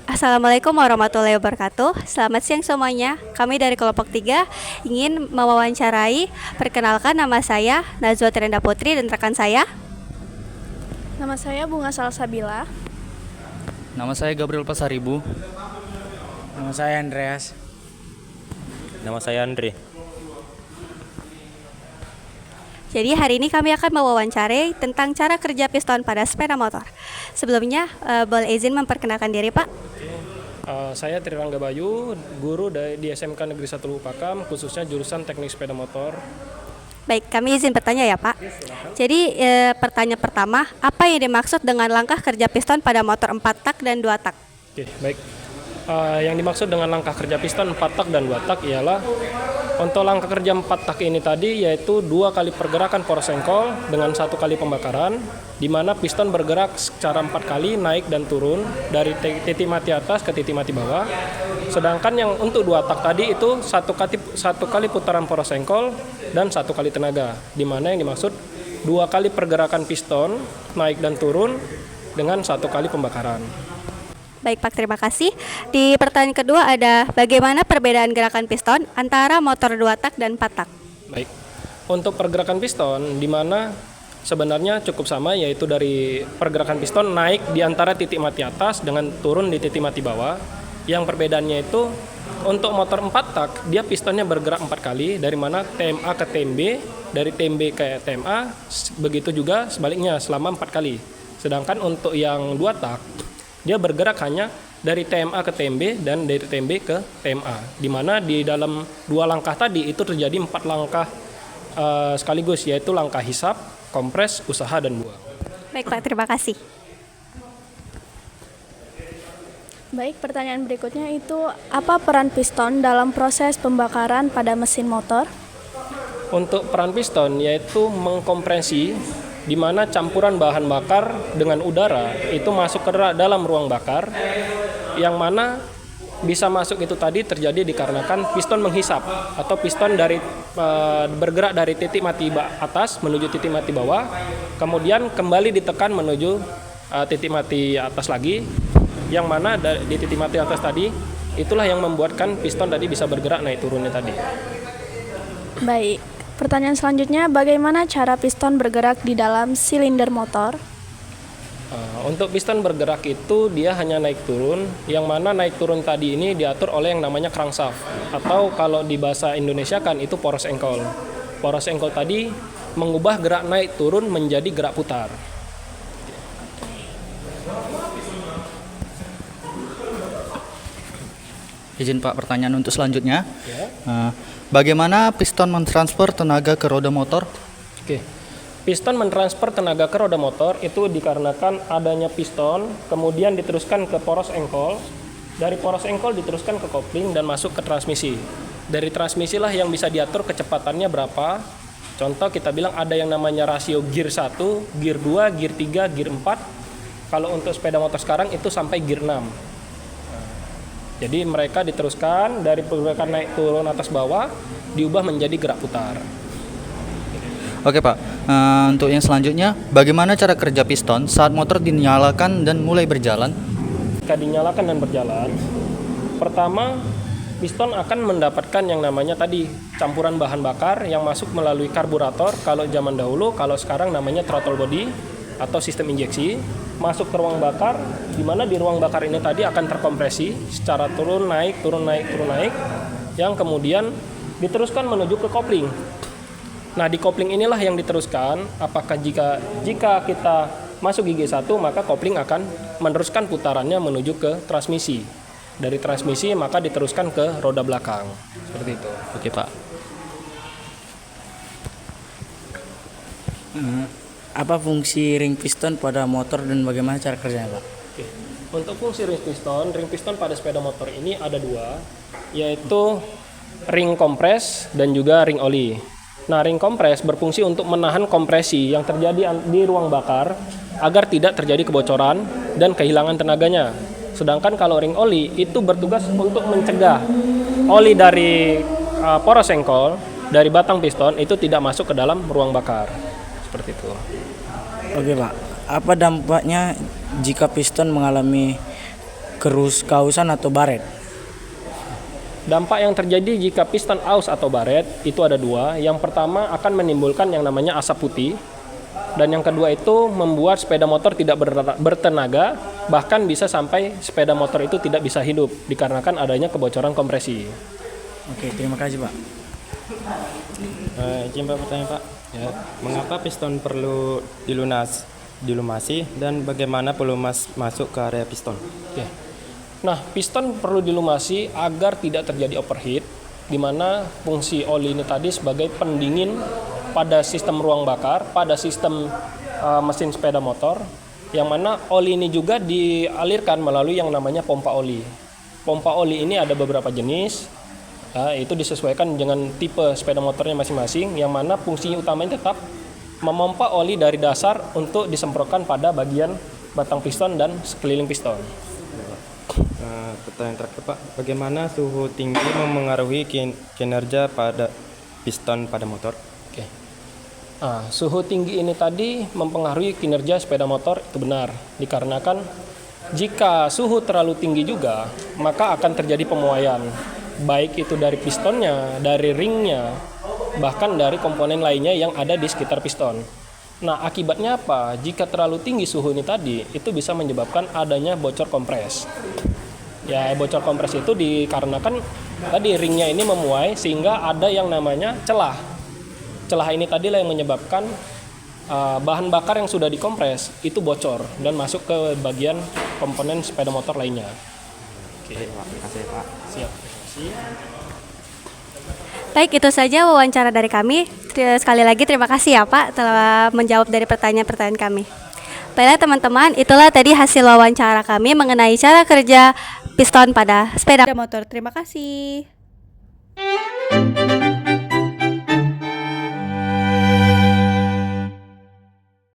Assalamualaikum warahmatullahi wabarakatuh. Selamat siang semuanya. Kami dari kelompok 3 ingin mewawancarai. Perkenalkan, nama saya Najwa Tirenda Putri dan rekan saya. Nama saya Bunga Salsabila. Nama saya Gabriel Pasaribu. Nama saya Andreas. Nama saya Andre. Jadi hari ini kami akan mewawancarai tentang cara kerja piston pada sepeda motor. Sebelumnya, boleh izin memperkenalkan diri, Pak? Saya Trirangga Bayu, guru di SMK Negeri 1 Lupakam, khususnya jurusan teknik sepeda motor. Baik, kami izin bertanya ya, Pak. Jadi pertanyaan pertama, apa yang dimaksud dengan langkah kerja piston pada motor 4 tak dan 2 tak? Oke, baik. Yang dimaksud dengan langkah kerja piston 4 tak dan 2 tak ialah untuk langkah kerja 4 tak ini tadi yaitu 2 kali pergerakan poros engkol dengan 1 kali pembakaran, di mana piston bergerak secara 4 kali naik dan turun dari titik mati atas ke titik mati bawah. Sedangkan yang untuk 2 tak tadi itu 1 kali putaran poros engkol dan 1 kali tenaga, di mana yang dimaksud 2 kali pergerakan piston naik dan turun dengan 1 kali pembakaran. Baik Pak, terima kasih. Di pertanyaan kedua ada bagaimana perbedaan gerakan piston antara motor 2 tak dan 4 tak? Baik. Untuk pergerakan piston di mana sebenarnya cukup sama, yaitu dari pergerakan piston naik di antara titik mati atas dengan turun di titik mati bawah. Yang perbedaannya itu untuk motor 4 tak dia pistonnya bergerak 4 kali, dari mana TMA ke TMB, dari TMB ke TMA, begitu juga sebaliknya selama 4 kali. Sedangkan untuk yang 2 tak dia bergerak hanya dari TMA ke TMB dan dari TMB ke TMA, di mana di dalam 2 langkah tadi itu terjadi 4 langkah sekaligus, yaitu langkah hisap, kompres, usaha, dan buang. Baik Pak, terima kasih. Baik, pertanyaan berikutnya itu apa peran piston dalam proses pembakaran pada mesin motor? Untuk peran piston yaitu mengkompresi, di mana campuran bahan bakar dengan udara itu masuk ke dalam ruang bakar, yang mana bisa masuk itu tadi terjadi dikarenakan piston menghisap atau piston bergerak dari titik mati atas menuju titik mati bawah, kemudian kembali ditekan menuju titik mati atas lagi, yang mana di titik mati atas tadi itulah yang membuatkan piston tadi bisa bergerak naik turunnya tadi. Baik. Pertanyaan selanjutnya, bagaimana cara piston bergerak di dalam silinder motor? Untuk piston bergerak itu dia hanya naik turun, yang mana naik turun tadi ini diatur oleh yang namanya crankshaft, atau kalau di bahasa Indonesia kan itu poros engkol. Poros engkol tadi mengubah gerak naik turun menjadi gerak putar. Izin Pak, pertanyaan untuk selanjutnya. Bagaimana piston mentransfer tenaga ke roda motor? Oke. Piston mentransfer tenaga ke roda motor itu dikarenakan adanya piston, kemudian diteruskan ke poros engkol, dari poros engkol diteruskan ke kopling dan masuk ke transmisi. Dari transmisi lah yang bisa diatur kecepatannya berapa. Contoh kita bilang ada yang namanya rasio gear 1, gear 2, gear 3, gear 4. Kalau untuk sepeda motor sekarang itu sampai gear 6. Jadi mereka diteruskan dari pergerakan naik turun atas bawah diubah menjadi gerak putar. Oke Pak, untuk yang selanjutnya, bagaimana cara kerja piston saat motor dinyalakan dan mulai berjalan? Jika dinyalakan dan berjalan, pertama piston akan mendapatkan yang namanya tadi campuran bahan bakar yang masuk melalui karburator. Kalau zaman dahulu, kalau sekarang namanya throttle body atau sistem injeksi, masuk ke ruang bakar, di mana di ruang bakar ini tadi akan terkompresi secara turun naik, yang kemudian diteruskan menuju ke kopling. Nah, di kopling inilah yang diteruskan, apakah jika kita masuk gigi 1, maka kopling akan meneruskan putarannya menuju ke transmisi. Dari transmisi maka diteruskan ke roda belakang. Seperti itu. Oke Pak. Apa fungsi ring piston pada motor dan bagaimana cara kerjanya, Pak? Oke. Untuk fungsi ring piston pada sepeda motor ini ada 2, yaitu ring kompres dan juga ring oli. Nah, ring kompres berfungsi untuk menahan kompresi yang terjadi di ruang bakar agar tidak terjadi kebocoran dan kehilangan tenaganya. Sedangkan kalau ring oli itu bertugas untuk mencegah oli dari poros engkol dari batang piston itu tidak masuk ke dalam ruang bakar. Seperti itu. Oke Pak, apa dampaknya jika piston mengalami kausan atau baret? Dampak yang terjadi jika piston aus atau baret itu ada dua. Yang pertama akan menimbulkan yang namanya asap putih. Dan yang kedua itu membuat sepeda motor tidak bertenaga, bahkan bisa sampai sepeda motor itu tidak bisa hidup dikarenakan adanya kebocoran kompresi. Oke, terima kasih Pak. Izin Pak pertanyaan Pak. Ya, mengapa piston perlu dilumasi dan bagaimana pelumas masuk ke area piston? Oke. Nah, piston perlu dilumasi agar tidak terjadi overheat, di mana fungsi oli ini tadi sebagai pendingin pada sistem ruang bakar, pada sistem mesin sepeda motor, yang mana oli ini juga dialirkan melalui yang namanya pompa oli. Pompa oli ini ada beberapa jenis, itu disesuaikan dengan tipe sepeda motornya masing-masing, yang mana fungsinya utamanya tetap memompa oli dari dasar untuk disemprotkan pada bagian batang piston dan sekeliling piston. Pertanyaan terakhir Pak, bagaimana suhu tinggi memengaruhi kinerja pada piston pada motor? Oke. Nah, suhu tinggi ini tadi mempengaruhi kinerja sepeda motor, itu benar. Dikarenakan jika suhu terlalu tinggi juga, maka akan terjadi pemuaian. Baik itu dari pistonnya, dari ringnya, bahkan dari komponen lainnya yang ada di sekitar piston. Nah, akibatnya apa? Jika terlalu tinggi suhu ini tadi, itu bisa menyebabkan adanya bocor kompres. Ya, bocor kompres itu dikarenakan tadi ringnya ini memuai sehingga ada yang namanya celah. Celah ini tadilah yang menyebabkan bahan bakar yang sudah dikompres itu bocor dan masuk ke bagian komponen sepeda motor lainnya. Oke, terima kasih Pak. Siap. Baik, itu saja wawancara dari kami. Sekali lagi terima kasih ya Pak telah menjawab dari pertanyaan-pertanyaan kami. Baiklah teman-teman, itulah tadi hasil wawancara kami mengenai cara kerja piston pada sepeda motor. Terima kasih.